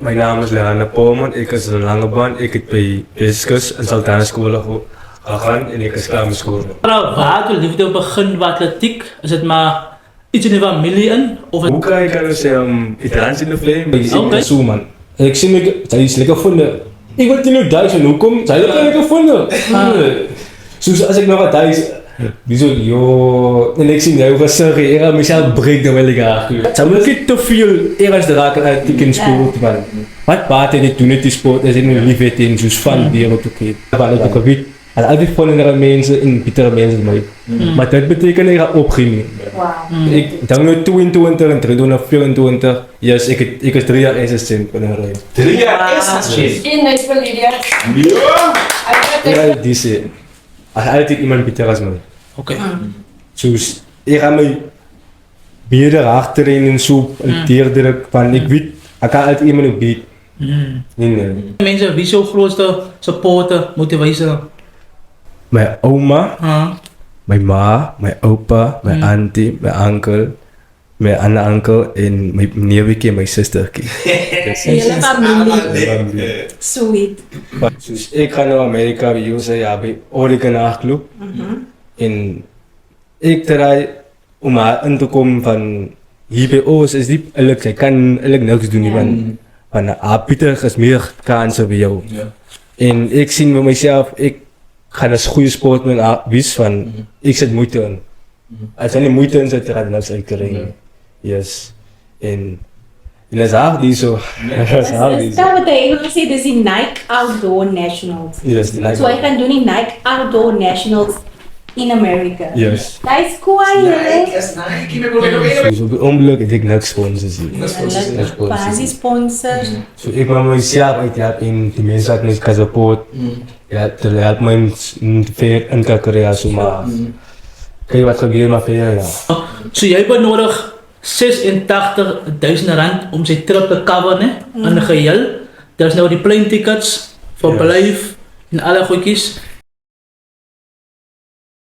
Mijn naam is Leanne Polman, ik is een lange baan. Ik heb bij Wiskus in Sultana School gegaan en ik is klaar met school. Waar je liefde begint bij atletiek? Is het maar iets in de familie in? Of Hoe kan ik dus Italiaans in de vleem? Ik Oké. zie man. Ik zie me, zij is lekker gevonden. Ik word in Duitsland, hoe kom? Zij is lekker gevonden. Zoals als ik nog wat Duits. Die zo, joh. En ik zie jou gaan zeggen, ik ga mezelf breken dan wil ik graag. Zij moet niet te veel eerst raken uit die sport man. Wat baat ik toen het die sport is in een liefheid in, zoals van die op de waar ik ook weet. En altijd vonden mensen in bittere mensen mee. Maar dat betekent dat ik ga opgeven. Wow. Ik denk nu 22 en 24. Yes, ik is 3 jaar assistent van een rij. 3 jaar assistent. In nice for Lydia. Ja. Ik ga die zeggen. Als altijd iemand beter als mij. Oké. Dus ik ga mij beter achterin en zo een teerdruk van ik weet, ik kan altijd iemand ook beat. Nee. Mensen, wie is jouw grootste supporter, motivatie? Mijn oma, mijn ma, mijn opa, mijn auntie, mijn onkel, mijn andere onkel en mijn neefje en mijn zustertje. Hele familie. Sweet. Dus ik ga naar Amerika bij USA, ja, bij Oregon Nachtclub. En ik draai om haar in te komen van hier bij ons is niet eerlijk, zij kan eerlijk niks doen. Van Pieter is meer kansen bij jou. En ik zie bij mezelf, ik ga een goede sportman wees van ik zet moeite in. Als er niet moeite in zit, dan gaat het niks uitkrijgen. Yes. En dat is hard die zo. Dat is hard die zo. Dat betekent dat ze dus die Nike Outdoor Nationals. Yes, So I can do die Nike Outdoor Nationals in America. yes. Dat is cool, hè? Is Nike. Ik ben Dus op het ogenblik heb ik niks sponsors hier. Basis sponsor. So ik maak mezelf uit en die mensen dat niet kan support. Ja, te help me in te carrière zo maar. Kijk wat gebeurt maar verder ja. So jij benodig R86.000 om zijn trip te coveren in een geheel. Dat is nou die plane tickets, verblijf en alle goedjes.